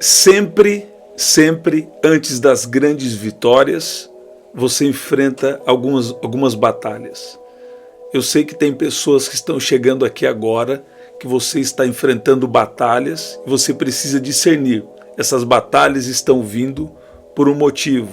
Sempre antes das grandes vitórias, você enfrenta algumas batalhas. Eu sei que tem pessoas que estão chegando aqui agora, que você está enfrentando batalhas e você precisa discernir. Essas batalhas estão vindo por um motivo.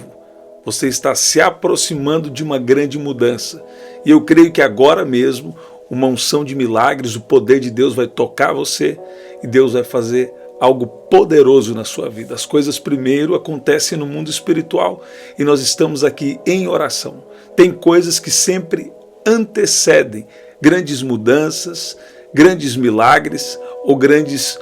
Você está se aproximando de uma grande mudança. E eu creio que agora mesmo, uma unção de milagres, o poder de Deus vai tocar você e Deus vai fazer algo poderoso na sua vida. As coisas primeiro acontecem no mundo espiritual e nós estamos aqui em oração. Tem coisas que sempre antecedem grandes mudanças, grandes milagres ou grandes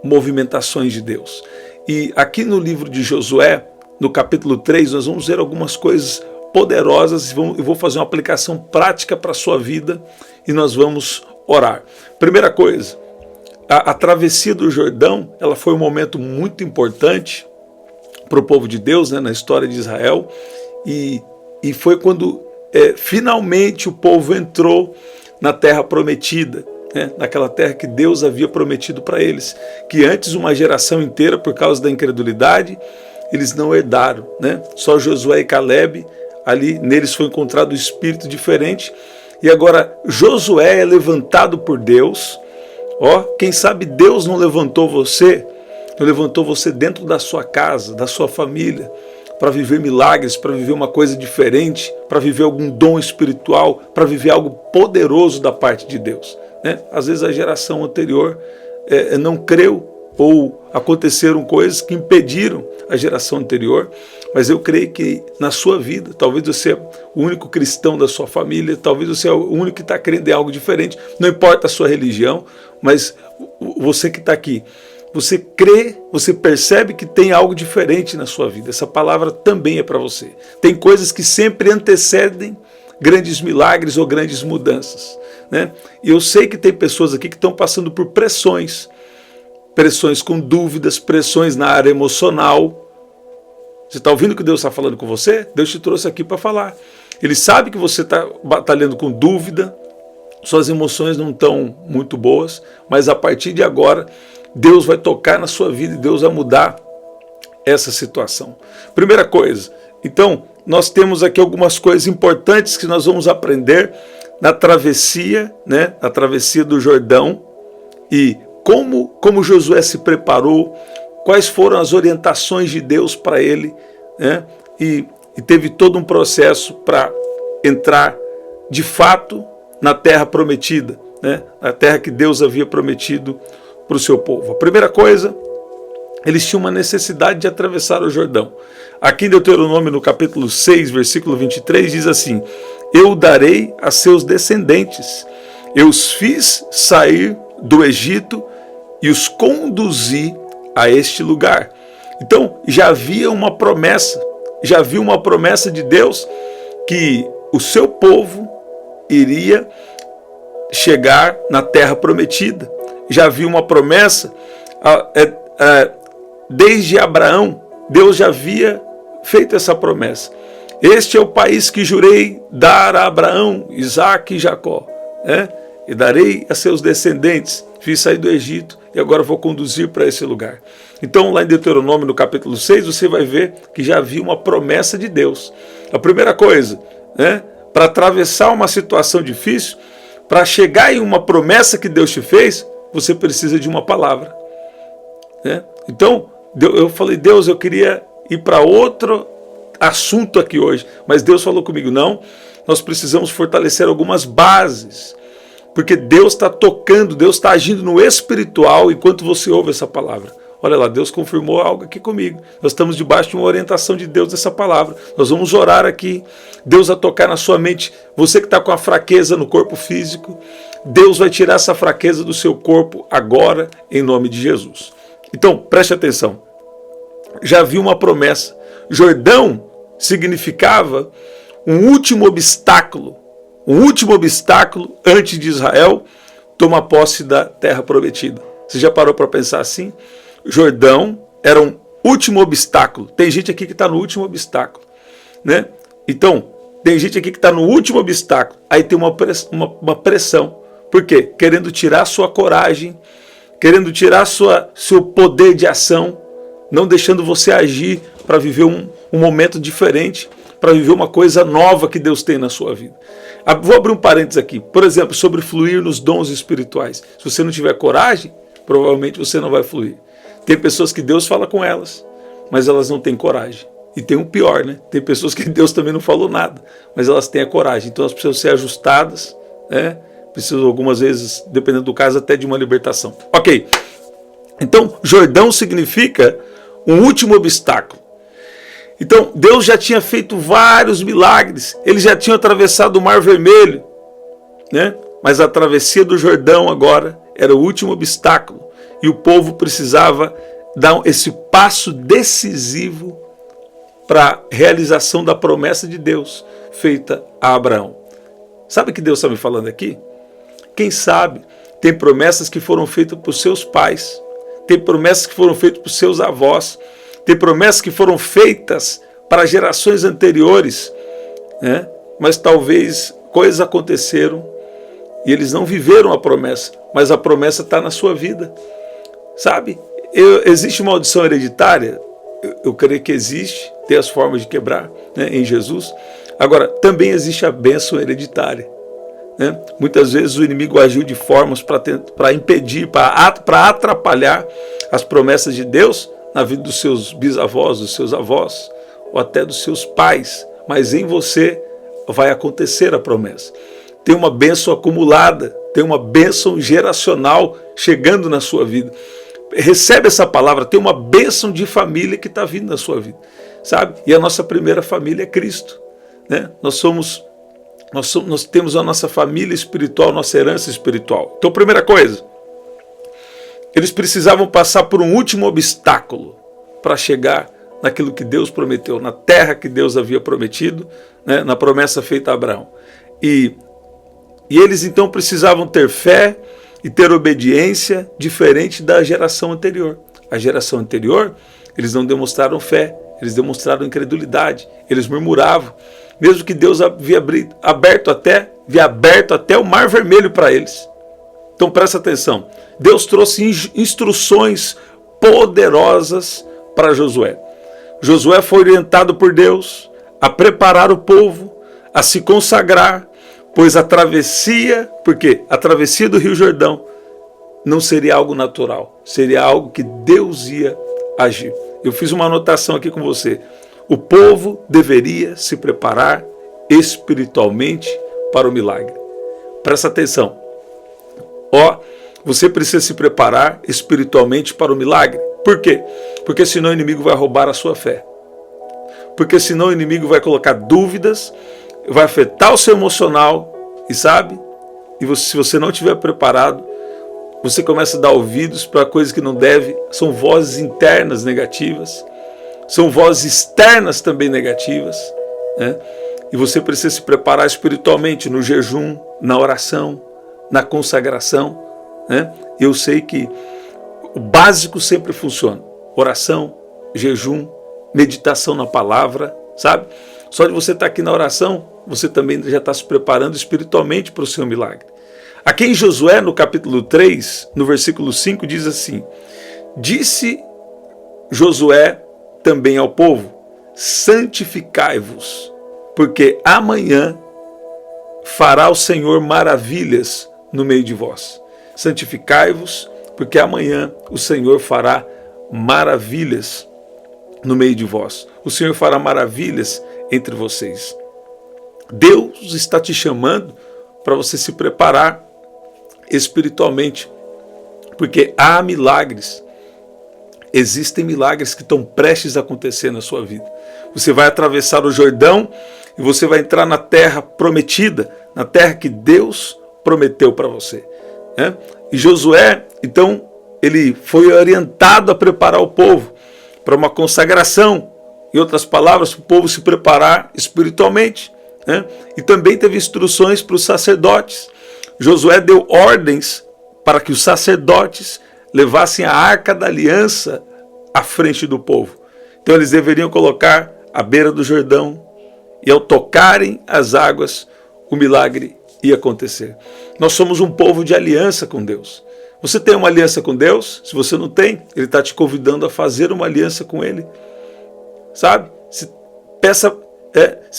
movimentações de Deus. E aqui no livro de Josué, no capítulo 3, nós vamos ver algumas coisas poderosas e eu vou fazer uma aplicação prática para a sua vida e nós vamos orar. Primeira coisa, a travessia do Jordão, ela foi um momento muito importante para o povo de Deus, né, na história de Israel, e foi quando finalmente o povo entrou na terra prometida, né, naquela terra que Deus havia prometido para eles, que antes uma geração inteira, por causa da incredulidade, eles não herdaram, né? Só Josué e Calebe, ali neles foi encontrado um espírito diferente, e agora Josué é levantado por Deus. Quem sabe Deus não levantou você dentro da sua casa, da sua família, para viver milagres, para viver uma coisa diferente, para viver algum dom espiritual, para viver algo poderoso da parte de Deus, né? Às vezes a geração anterior não creu, ou aconteceram coisas que impediram a geração anterior, mas eu creio que na sua vida, talvez você é o único cristão da sua família, talvez você é o único que está crendo em algo diferente, não importa a sua religião, mas você que está aqui, você crê, você percebe que tem algo diferente na sua vida. Essa palavra também é para você. Tem coisas que sempre antecedem grandes milagres ou grandes mudanças, né? E eu sei que tem pessoas aqui que estão passando por pressões com dúvidas, pressões na área emocional. Você está ouvindo o que Deus está falando com você? Deus te trouxe aqui para falar. Ele sabe que você está batalhando com dúvida, suas emoções não estão muito boas, mas a partir de agora, Deus vai tocar na sua vida e Deus vai mudar essa situação. Primeira coisa, então, nós temos aqui algumas coisas importantes que nós vamos aprender na travessia, né? Na travessia do Jordão, e como Josué se preparou, quais foram as orientações de Deus para ele, né? E teve todo um processo para entrar de fato na terra prometida, né? A terra que Deus havia prometido para o seu povo. A primeira coisa, eles tinham uma necessidade de atravessar o Jordão. Aqui em Deuteronômio, no capítulo 6, versículo 23, diz assim: eu darei a seus descendentes, eu os fiz sair do Egito e os conduzi a este lugar. Então, já havia uma promessa de Deus que o seu povo iria chegar na terra prometida. Já havia uma promessa, desde Abraão, Deus já havia feito essa promessa. Este é o país que jurei dar a Abraão, Isaque e Jacó, né? E darei a seus descendentes. Fiz sair do Egito e agora vou conduzir para esse lugar. Então, lá em Deuteronômio, no capítulo 6, você vai ver que já havia uma promessa de Deus. A primeira coisa, né, para atravessar uma situação difícil, para chegar em uma promessa que Deus te fez, você precisa de uma palavra, né? Então, eu falei, Deus, eu queria ir para outro assunto aqui hoje, mas Deus falou comigo, não, nós precisamos fortalecer algumas bases, porque Deus está tocando, Deus está agindo no espiritual enquanto você ouve essa palavra. Olha lá, Deus confirmou algo aqui comigo. Nós estamos debaixo de uma orientação de Deus dessa palavra. Nós vamos orar aqui. Deus vai tocar na sua mente. Você que está com a fraqueza no corpo físico, Deus vai tirar essa fraqueza do seu corpo agora, em nome de Jesus. Então, preste atenção. Já havia uma promessa. Jordão significava um último obstáculo antes de Israel tomar posse da terra prometida. Você já parou para pensar assim? Jordão era um último obstáculo. Tem gente aqui que está no último obstáculo, né? Então, tem gente aqui que está no último obstáculo. Aí tem uma pressão. Por quê? Querendo tirar sua coragem, querendo tirar seu poder de ação, não deixando você agir para viver um momento diferente, para viver uma coisa nova que Deus tem na sua vida. Vou abrir um parênteses aqui, por exemplo, sobre fluir nos dons espirituais. Se você não tiver coragem, provavelmente você não vai fluir. Tem pessoas que Deus fala com elas, mas elas não têm coragem. E tem um pior, né? Tem pessoas que Deus também não falou nada, mas elas têm a coragem. Então elas precisam ser ajustadas, né? Precisam algumas vezes, dependendo do caso, até de uma libertação. Ok. Então, Jordão significa um último obstáculo. Então, Deus já tinha feito vários milagres. Eles já tinham atravessado o Mar Vermelho, né? Mas a travessia do Jordão agora era o último obstáculo. E o povo precisava dar esse passo decisivo para a realização da promessa de Deus feita a Abraão. Sabe o que Deus está me falando aqui? Quem sabe tem promessas que foram feitas por seus pais, tem promessas que foram feitas por seus avós, tem promessas que foram feitas para gerações anteriores, né? Mas talvez coisas aconteceram e eles não viveram a promessa, mas a promessa está na sua vida. Sabe? Existe uma maldição hereditária? Eu creio que existe, tem as formas de quebrar, né, em Jesus. Agora, também existe a bênção hereditária, né? Muitas vezes o inimigo agiu de formas para impedir, para atrapalhar as promessas de Deus na vida dos seus bisavós, dos seus avós, ou até dos seus pais. Mas em você vai acontecer a promessa. Tem uma bênção acumulada, tem uma bênção geracional chegando na sua vida. Recebe essa palavra, tem uma bênção de família que está vindo na sua vida, sabe? E a nossa primeira família é Cristo, né? Nós temos a nossa família espiritual, nossa herança espiritual. Então, primeira coisa, eles precisavam passar por um último obstáculo para chegar naquilo que Deus prometeu, na terra que Deus havia prometido, né? Na promessa feita a Abraão. E eles então precisavam ter fé e ter obediência diferente da geração anterior. A geração anterior, eles não demonstraram fé, eles demonstraram incredulidade, eles murmuravam, mesmo que Deus havia aberto até o Mar Vermelho para eles. Então presta atenção, Deus trouxe instruções poderosas para Josué. Josué foi orientado por Deus a preparar o povo, a se consagrar, pois a travessia do Rio Jordão não seria algo natural, seria algo que Deus ia agir. Eu fiz uma anotação aqui com você. O povo deveria se preparar espiritualmente para o milagre. Presta atenção. Você precisa se preparar espiritualmente para o milagre. Por quê? Porque senão o inimigo vai roubar a sua fé. Porque senão o inimigo vai colocar dúvidas, vai afetar o seu emocional, e sabe? Se você não estiver preparado, você começa a dar ouvidos para coisas que não deve. São vozes internas negativas, são vozes externas também negativas, né? E você precisa se preparar espiritualmente no jejum, na oração, na consagração, né? Eu sei que o básico sempre funciona: oração, jejum, meditação na palavra, sabe? Só de você estar aqui na oração, você também já está se preparando espiritualmente para o seu milagre. Aqui em Josué, no capítulo 3, no versículo 5, diz assim: disse Josué também ao povo: santificai-vos, porque amanhã fará o Senhor maravilhas no meio de vós. Santificai-vos, porque amanhã o Senhor fará maravilhas no meio de vós. O Senhor fará maravilhas entre vocês. Deus está te chamando para você se preparar espiritualmente, porque há milagres, existem milagres que estão prestes a acontecer na sua vida. Você vai atravessar o Jordão e você vai entrar na terra prometida, na terra que Deus prometeu para você, né? E Josué, então, ele foi orientado a preparar o povo para uma consagração, em outras palavras, para o povo se preparar espiritualmente, né? E também teve instruções para os sacerdotes. Josué deu ordens para que os sacerdotes levassem a arca da aliança à frente do povo. Então eles deveriam colocar à beira do Jordão, e ao tocarem as águas, o milagre ia acontecer. Nós somos um povo de aliança com Deus. Você tem uma aliança com Deus? Se você não tem, Ele está te convidando a fazer uma aliança com Ele. Sabe? Se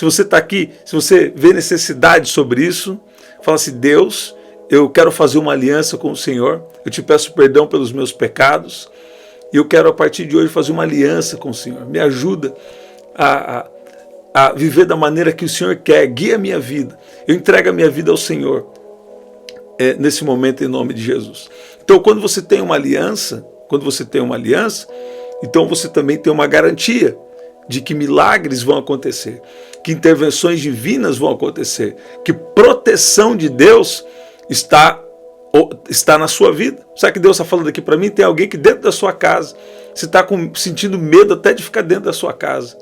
você está aqui, se você vê necessidade sobre isso, fala assim: Deus, eu quero fazer uma aliança com o Senhor, eu te peço perdão pelos meus pecados, e eu quero a partir de hoje fazer uma aliança com o Senhor. Me ajuda a viver da maneira que o Senhor quer, guia a minha vida, eu entrego a minha vida ao Senhor, nesse momento, em nome de Jesus. Então, quando você tem uma aliança, então você também tem uma garantia de que milagres vão acontecer, que intervenções divinas vão acontecer, que proteção de Deus está na sua vida. Sabe que Deus está falando aqui para mim? Tem alguém que dentro da sua casa, você está sentindo medo até de ficar dentro da sua casa.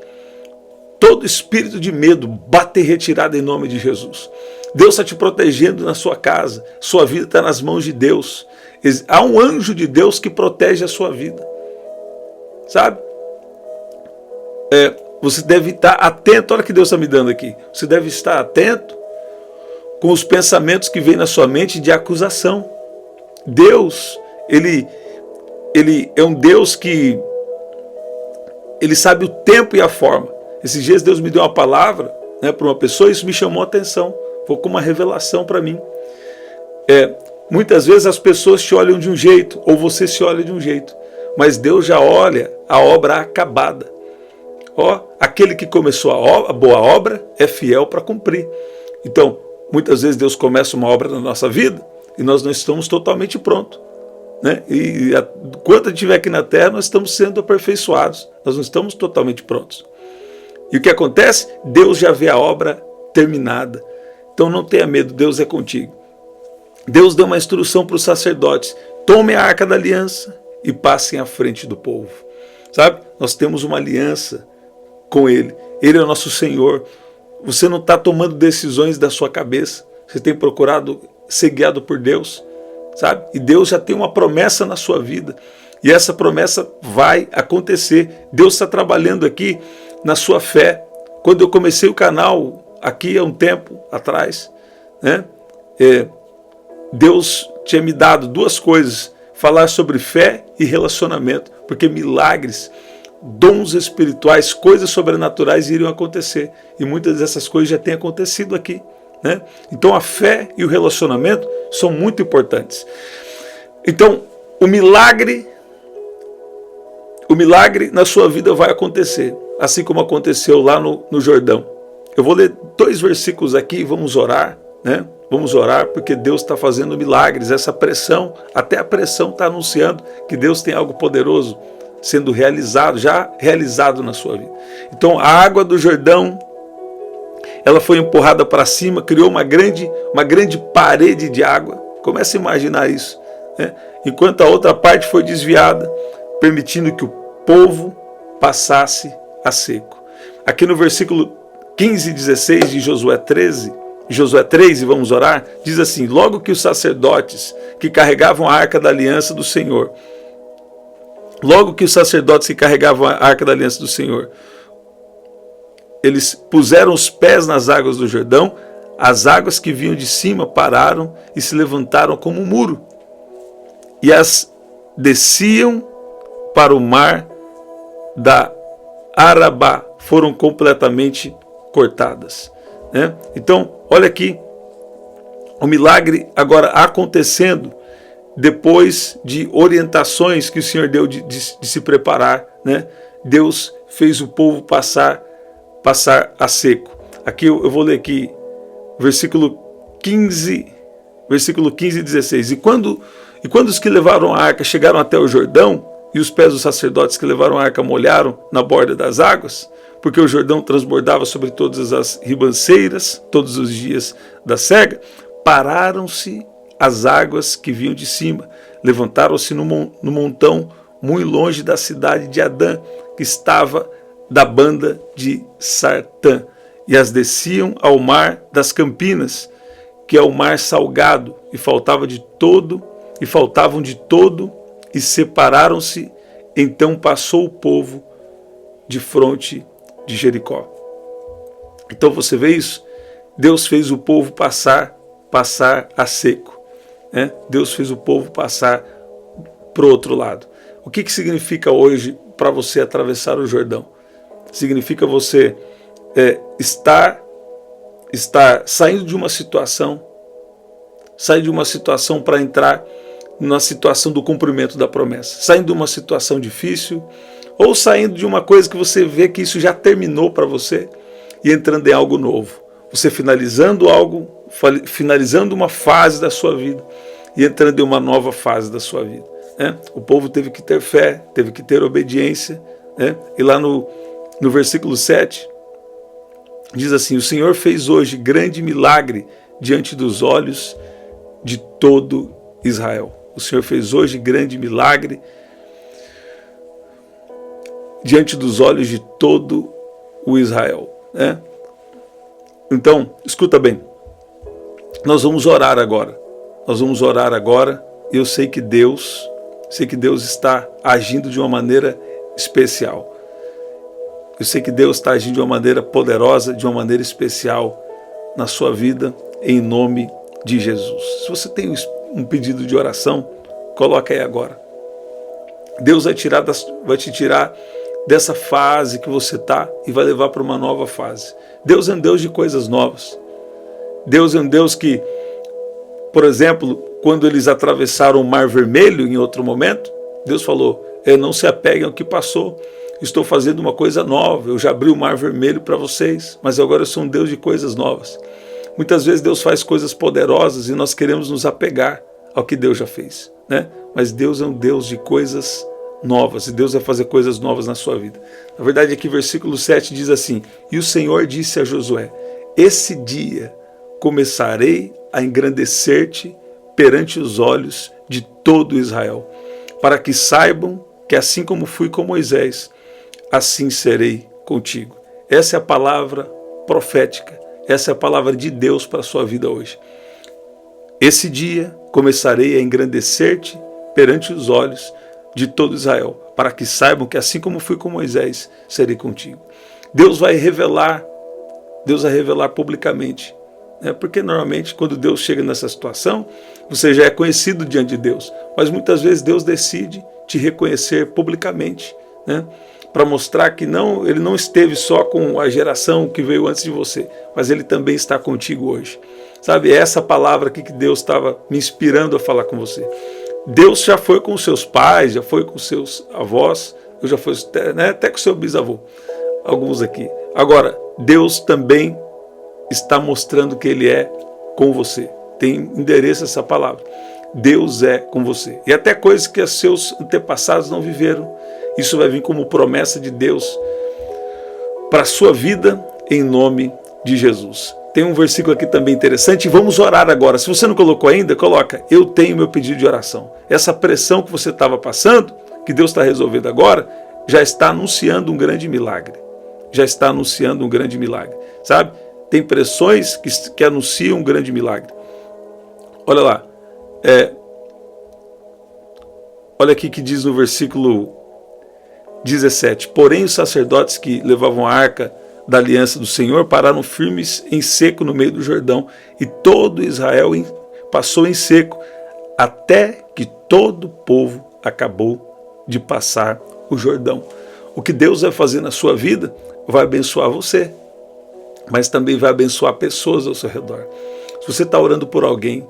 Todo espírito de medo, bate em retirada em nome de Jesus. Deus está te protegendo na sua casa, sua vida está nas mãos de Deus. Há um anjo de Deus que protege a sua vida. Sabe? Você deve estar atento, olha o que Deus está me dando aqui. Você deve estar atento com os pensamentos que vêm na sua mente de acusação. Deus, Ele é um Deus que Ele sabe o tempo e a forma. Esses dias Deus me deu uma palavra, para uma pessoa, e isso me chamou a atenção. Foi como uma revelação para mim. Muitas vezes as pessoas te olham de um jeito, ou você se olha de um jeito, mas Deus já olha a obra acabada. Aquele que começou a boa obra é fiel para cumprir. Então, muitas vezes Deus começa uma obra na nossa vida e nós não estamos totalmente prontos. E enquanto a gente estiver aqui na terra, nós estamos sendo aperfeiçoados. Nós não estamos totalmente prontos. E o que acontece? Deus já vê a obra terminada. Então não tenha medo, Deus é contigo. Deus deu uma instrução para os sacerdotes: tomem a arca da aliança e passem à frente do povo. Sabe? Nós temos uma aliança com Ele. Ele é o nosso Senhor. Você não está tomando decisões da sua cabeça. Você tem procurado ser guiado por Deus. Sabe? E Deus já tem uma promessa na sua vida. E essa promessa vai acontecer. Deus está trabalhando aqui na sua fé. Quando eu comecei o canal aqui há um tempo atrás, Deus tinha me dado duas coisas: falar sobre fé e relacionamento, porque milagres, dons espirituais, coisas sobrenaturais iriam acontecer, e muitas dessas coisas já têm acontecido aqui. Então a fé e o relacionamento são muito importantes. Então o milagre na sua vida vai acontecer, assim como aconteceu lá no Jordão. Eu vou ler 2 versículos aqui e vamos orar, Vamos orar, porque Deus está fazendo milagres. Essa pressão, até a pressão está anunciando que Deus tem algo poderoso sendo realizado, já realizado na sua vida. Então a água do Jordão, ela foi empurrada para cima, criou uma grande parede de água. Comece a imaginar isso. Enquanto a outra parte foi desviada, permitindo que o povo passasse a seco. Aqui no versículo 15 e 16 de Josué 13, e vamos orar, diz assim: logo que os sacerdotes que carregavam a arca da aliança do Senhor, eles puseram os pés nas águas do Jordão, as águas que vinham de cima pararam e se levantaram como um muro, e as desciam para o mar da Arabá, foram completamente cortadas. Então, olha aqui, o milagre agora acontecendo depois de orientações que o Senhor deu de se preparar. Deus fez o povo passar a seco. Aqui eu vou ler aqui, versículo 15 e 16. E quando os que levaram a arca chegaram até o Jordão, e os pés dos sacerdotes que levaram a arca molharam na borda das águas, porque o Jordão transbordava sobre todas as ribanceiras, todos os dias da cega, pararam-se as águas que vinham de cima, levantaram-se no montão muito longe da cidade de Adã, que estava da banda de Sartã, e as desciam ao mar das Campinas, que é o mar salgado, e faltavam de todo, e separaram-se. Então passou o povo de fronte de Jericó. Então você vê isso? Deus fez o povo passar a seco. né? Deus fez o povo passar para o outro lado. O que significa hoje para você atravessar o Jordão? Significa você estar saindo de uma situação, sair de uma situação para entrar na situação do cumprimento da promessa, saindo de uma situação difícil, ou saindo de uma coisa que você vê que isso já terminou para você e entrando em algo novo. Você finalizando algo, finalizando uma fase da sua vida e entrando em uma nova fase da sua vida. Né? O povo teve que ter fé, teve que ter obediência. Né? E lá no versículo 7, diz assim: o Senhor fez hoje grande milagre diante dos olhos de todo Israel. O Senhor fez hoje grande milagre diante dos olhos de todo o Israel. Né? Então, escuta bem, nós vamos orar agora. Nós vamos orar agora e eu sei que Deus está agindo de uma maneira especial. Eu sei que Deus está agindo de uma maneira poderosa, de uma maneira especial na sua vida, em nome de Jesus. Se você tem um pedido de oração, coloca aí agora. Deus vai te tirar dessa fase que você está e vai levar para uma nova fase. Deus é um Deus de coisas novas. Deus é um Deus que, por exemplo, quando eles atravessaram o Mar Vermelho em outro momento, Deus falou: não se apeguem ao que passou, estou fazendo uma coisa nova, eu já abri o Mar Vermelho para vocês, mas agora eu sou um Deus de coisas novas. Muitas vezes Deus faz coisas poderosas e nós queremos nos apegar ao que Deus já fez, né? Mas Deus é um Deus de coisas novas, e Deus vai fazer coisas novas na sua vida. Na verdade, aqui versículo 7 diz assim: e o Senhor disse a Josué: esse dia começarei a engrandecer-te perante os olhos de todo Israel, para que saibam que assim como fui com Moisés, assim serei contigo. Essa é a palavra profética, essa é a palavra de Deus para a sua vida hoje. Esse dia começarei a engrandecer-te perante os olhos de todo Israel, para que saibam que assim como fui com Moisés, serei contigo. Deus vai revelar publicamente. Porque normalmente quando Deus chega nessa situação, você já é conhecido diante de Deus. Mas muitas vezes Deus decide te reconhecer publicamente, né? Para mostrar que ele não esteve só com a geração que veio antes de você, mas Ele também está contigo hoje. Sabe, é essa palavra aqui que Deus estava me inspirando a falar com você. Deus já foi com seus pais, já foi com seus avós, eu já fui, né, até com seu bisavô, alguns aqui. Agora, Deus também está mostrando que Ele é com você. Tem endereço essa palavra. Deus é com você. E até coisas que os seus antepassados não viveram, isso vai vir como promessa de Deus para a sua vida, em nome de Jesus. Tem um versículo aqui também interessante, e vamos orar agora. Se você não colocou ainda, coloca: eu tenho meu pedido de oração. Essa pressão que você estava passando, que Deus está resolvendo agora, já está anunciando um grande milagre. Já está anunciando um grande milagre. Sabe? Tem pressões que anunciam um grande milagre. Olha lá. Olha aqui que diz no versículo 17. Porém os sacerdotes que levavam a arca da aliança do Senhor pararam firmes em seco no meio do Jordão, e todo Israel passou em seco, até que todo o povo acabou de passar o Jordão. O que Deus vai fazer na sua vida vai abençoar você, mas também vai abençoar pessoas ao seu redor. Se você está orando por alguém,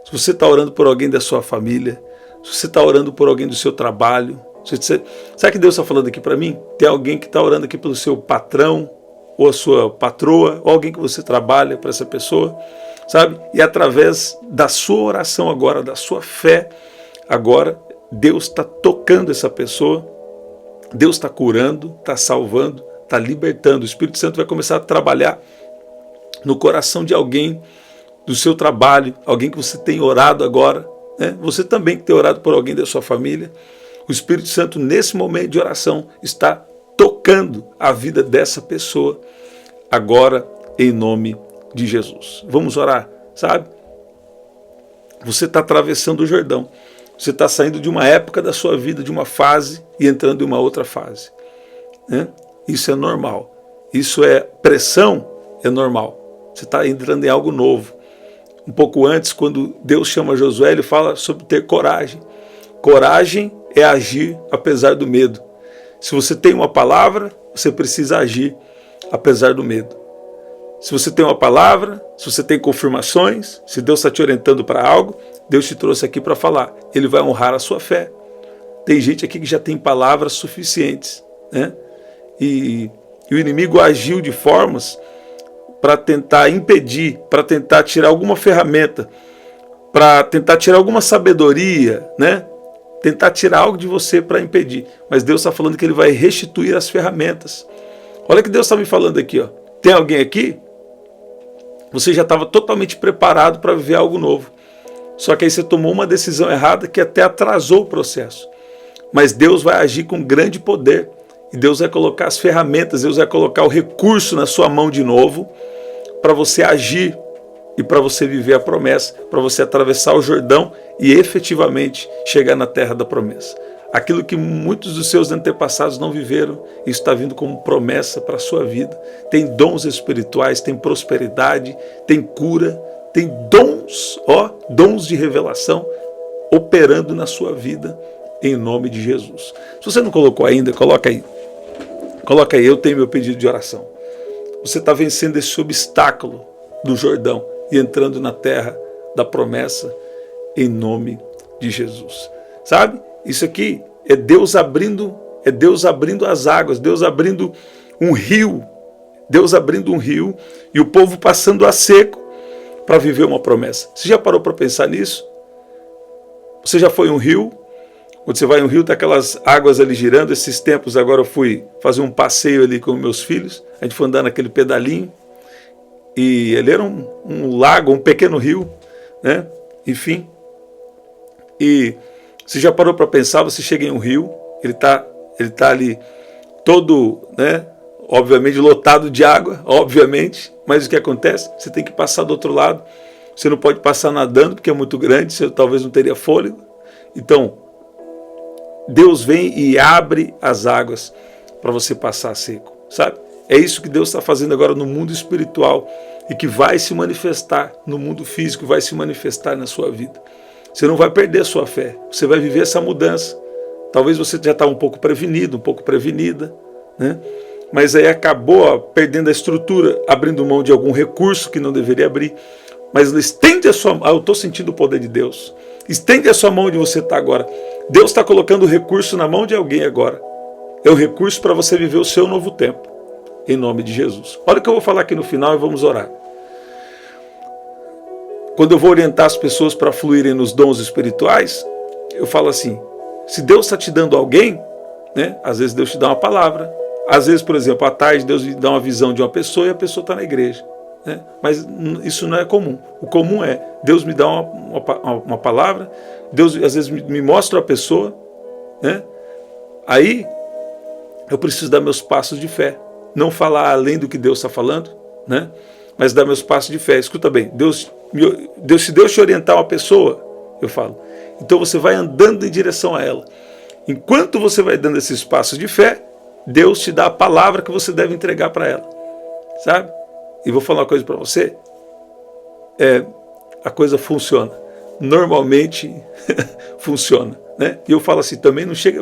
se você está orando por alguém da sua família, se você está orando por alguém do seu trabalho, sabe que Deus está falando aqui para mim? Tem alguém que está orando aqui pelo seu patrão, ou a sua patroa, ou alguém que você trabalha para essa pessoa, sabe? E através da sua oração agora, da sua fé, agora Deus está tocando essa pessoa, Deus está curando, está salvando, está libertando. O Espírito Santo vai começar a trabalhar no coração de alguém do seu trabalho, alguém que você tem orado agora, né? Você também que tem orado por alguém da sua família. O Espírito Santo, nesse momento de oração, está tocando a vida dessa pessoa agora, em nome de Jesus. Vamos orar, sabe? Você está atravessando o Jordão. Você está saindo de uma época da sua vida, de uma fase, e entrando em uma outra fase, né? Isso é normal. Isso é pressão, é normal. Você está entrando em algo novo. um pouco antes, quando Deus chama Josué, ele fala sobre ter coragem. Coragem é agir apesar do medo. Se você tem uma palavra, você precisa agir apesar do medo. Se você tem uma palavra, se você tem confirmações, se Deus está te orientando para algo, Deus te trouxe aqui para falar. Ele vai honrar a sua fé. Tem gente aqui que já tem palavras suficientes, né? E o inimigo agiu de formas para tentar impedir, para tentar tirar alguma ferramenta, para tentar tirar alguma sabedoria, né? Tentar tirar algo de você para impedir. Mas Deus está falando que Ele vai restituir as ferramentas. Olha o que Deus está me falando aqui, ó. Tem alguém aqui? Você já estava totalmente preparado para viver algo novo. Só que aí você tomou uma decisão errada que até atrasou o processo. Mas Deus vai agir com grande poder. E Deus vai colocar as ferramentas, Deus vai colocar o recurso na sua mão de novo para você agir e para você viver a promessa, para você atravessar o Jordão e efetivamente chegar na terra da promessa. Aquilo que muitos dos seus antepassados não viveram, isso está vindo como promessa para a sua vida. Tem dons espirituais, tem prosperidade, tem cura, tem dons, dons de revelação operando na sua vida, em nome de Jesus. Se você não colocou ainda, coloca aí. Coloca aí, eu tenho meu pedido de oração. Você está vencendo esse obstáculo do Jordão e entrando na terra da promessa, em nome de Jesus. Sabe? Isso aqui é Deus abrindo as águas, Deus abrindo um rio, e o povo passando a seco para viver uma promessa. Você já parou para pensar nisso? Você já foi um rio? Quando você vai em um rio, tá aquelas águas ali girando. Esses tempos agora eu fui fazer um passeio ali com meus filhos, a gente foi andando naquele pedalinho, e ele era um lago, um pequeno rio, né? Enfim, e você já parou para pensar, você chega em um rio, ele tá ali todo, né, obviamente lotado de água, obviamente, mas o que acontece? Você tem que passar do outro lado, você não pode passar nadando, porque é muito grande, você talvez não teria fôlego. Então, Deus vem e abre as águas para você passar seco, sabe? É isso que Deus está fazendo agora no mundo espiritual e que vai se manifestar no mundo físico, vai se manifestar na sua vida. Você não vai perder a sua fé, você vai viver essa mudança. Talvez você já está um pouco prevenido, um pouco prevenida, né? Mas aí acabou perdendo a estrutura, abrindo mão de algum recurso que não deveria abrir. Mas estende a sua mão, eu estou sentindo o poder de Deus. Estende a sua mão onde você está agora. Deus está colocando o recurso na mão de alguém agora. É o recurso para você viver o seu novo tempo, em nome de Jesus. Olha o que eu vou falar aqui no final e vamos orar. Quando eu vou orientar as pessoas para fluírem nos dons espirituais, eu falo assim, se Deus está te dando alguém, né, às vezes Deus te dá uma palavra, às vezes, por exemplo, à tarde Deus me dá uma visão de uma pessoa e a pessoa está na igreja, né? Mas isso não é comum. O comum é, Deus me dá uma palavra, Deus às vezes me mostra a pessoa, né? Aí eu preciso dar meus passos de fé, não falar além do que Deus está falando, né? Mas dar meus passos de fé. Escuta bem, se Deus te orientar uma pessoa, eu falo, então você vai andando em direção a ela. Enquanto você vai dando esses passos de fé, Deus te dá a palavra que você deve entregar para ela, sabe? E vou falar uma coisa para você, a coisa funciona, normalmente funciona, né? E eu falo assim, também não chega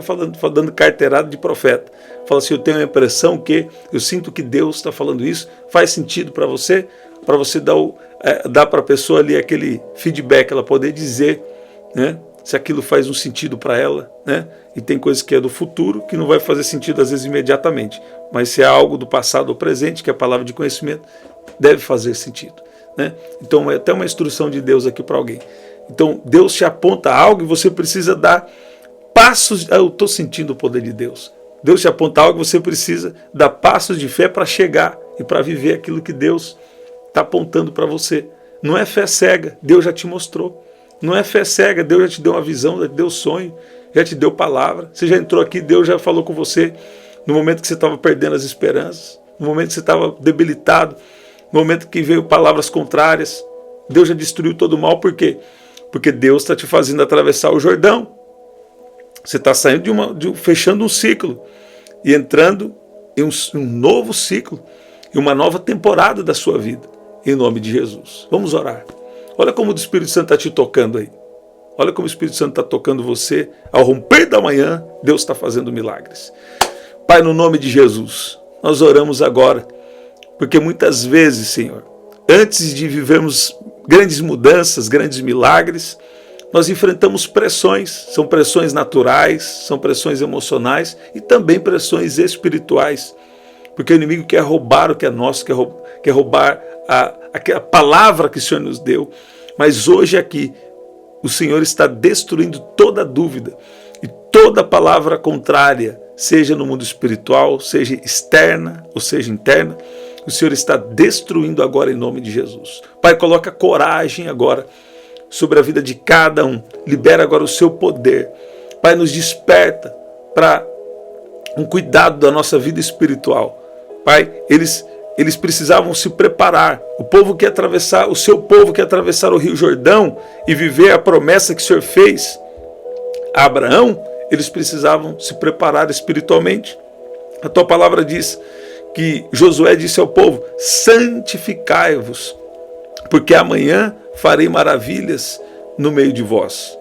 dando carteirada de profeta, fala assim, eu tenho a impressão que, eu sinto que Deus está falando isso, faz sentido para você dar para a pessoa ali aquele feedback, ela poder dizer, né, se aquilo faz um sentido para ela, né? E tem coisas que é do futuro que não vai fazer sentido às vezes imediatamente, mas se é algo do passado ou presente, que é a palavra de conhecimento, deve fazer sentido, né? Então é até uma instrução de Deus aqui para alguém. Então Deus te aponta algo e você precisa dar passos. Eu estou sentindo o poder de Deus. Deus te aponta algo e você precisa dar passos de fé para chegar e para viver aquilo que Deus está apontando para você. Não é fé cega, Deus já te mostrou. Não é fé cega, Deus já te deu uma visão, já te deu sonho, já te deu palavra. Você já entrou aqui, Deus já falou com você no momento que você estava perdendo as esperanças, no momento que você estava debilitado, no momento que veio palavras contrárias. Deus já destruiu todo o mal, por quê? Porque Deus está te fazendo atravessar o Jordão. Você está saindo fechando um ciclo e entrando em um novo ciclo, em uma nova temporada da sua vida, em nome de Jesus. Vamos orar. Olha como o Espírito Santo está te tocando aí. Olha como o Espírito Santo está tocando você. Ao romper da manhã, Deus está fazendo milagres. Pai, no nome de Jesus, nós oramos agora, porque muitas vezes, Senhor, antes de vivermos grandes mudanças, grandes milagres, nós enfrentamos pressões. São pressões naturais, são pressões emocionais e também pressões espirituais. Porque o inimigo quer roubar o que é nosso, quer roubar a palavra que o Senhor nos deu. Mas hoje aqui, o Senhor está destruindo toda dúvida e toda palavra contrária, seja no mundo espiritual, seja externa ou seja interna, o Senhor está destruindo agora em nome de Jesus. Pai, coloca coragem agora sobre a vida de cada um. Libera agora o seu poder. Pai, nos desperta para um cuidado da nossa vida espiritual. Pai, eles precisavam se preparar. O seu povo que atravessar o Rio Jordão e viver a promessa que o Senhor fez a Abraão, eles precisavam se preparar espiritualmente. A tua palavra diz que Josué disse ao povo: santificai-vos, porque amanhã farei maravilhas no meio de vós.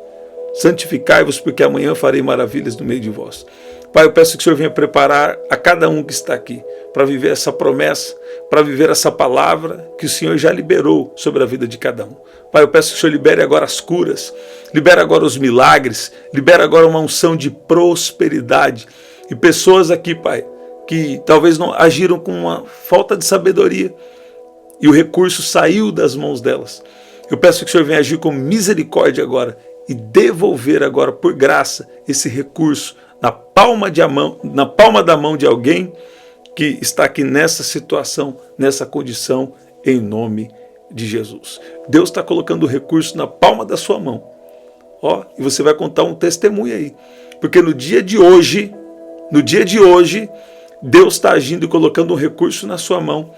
Santificai-vos, porque amanhã farei maravilhas no meio de vós. Pai, eu peço que o Senhor venha preparar a cada um que está aqui para viver essa promessa, para viver essa palavra que o Senhor já liberou sobre a vida de cada um. Pai, eu peço que o Senhor libere agora as curas, libere agora os milagres, libere agora uma unção de prosperidade. E pessoas aqui, Pai, que talvez não agiram com uma falta de sabedoria e o recurso saiu das mãos delas. Eu peço que o Senhor venha agir com misericórdia agora e devolver agora, por graça, esse recurso na palma da mão de alguém que está aqui nessa situação, nessa condição, em nome de Jesus. Deus está colocando o recurso na palma da sua mão. E você vai contar um testemunho aí. Porque no dia de hoje, Deus está agindo e colocando um recurso na sua mão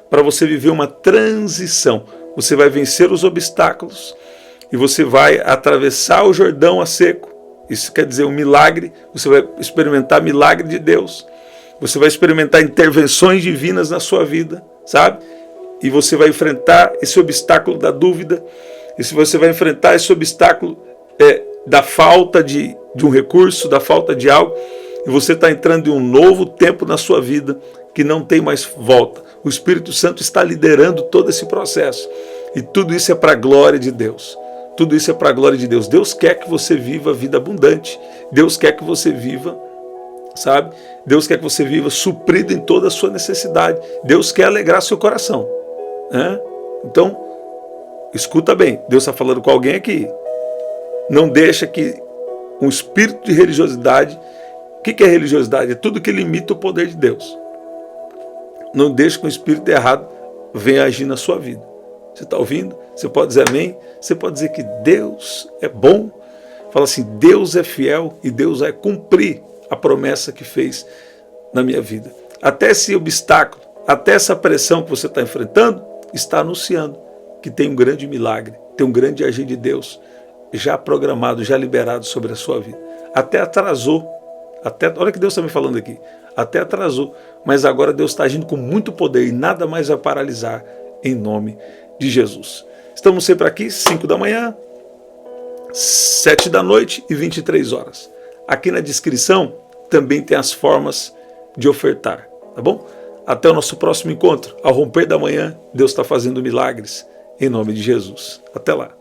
para você viver uma transição. Você vai vencer os obstáculos e você vai atravessar o Jordão a seco. Isso quer dizer um milagre. Você vai experimentar milagre de Deus. Você vai experimentar intervenções divinas na sua vida, sabe? E você vai enfrentar esse obstáculo da dúvida. E se você vai enfrentar esse obstáculo da falta de um recurso, da falta de algo, e você está entrando em um novo tempo na sua vida que não tem mais volta. O Espírito Santo está liderando todo esse processo. E tudo isso é para a glória de Deus. Tudo isso é para a glória de Deus. Deus quer que você viva a vida abundante. Deus quer que você viva, sabe? Deus quer que você viva suprido em toda a sua necessidade. Deus quer alegrar seu coração. Então, escuta bem. Deus está falando com alguém aqui. Não deixa que um espírito de religiosidade... O que é religiosidade? É tudo que limita o poder de Deus. Não deixe que um espírito errado venha agir na sua vida. Você está ouvindo? Você pode dizer amém? Você pode dizer que Deus é bom? Fala assim: Deus é fiel e Deus vai cumprir a promessa que fez na minha vida. Até esse obstáculo, até essa pressão que você está enfrentando, está anunciando que tem um grande milagre, tem um grande agir de Deus já programado, já liberado sobre a sua vida. Até atrasou. Olha o que Deus está me falando aqui. Até atrasou, mas agora Deus está agindo com muito poder e nada mais vai paralisar em nome de Jesus. Estamos sempre aqui, 5 da manhã, 7 da noite e 23 horas. Aqui na descrição também tem as formas de ofertar, tá bom? Até o nosso próximo encontro. Ao romper da manhã, Deus está fazendo milagres em nome de Jesus. Até lá.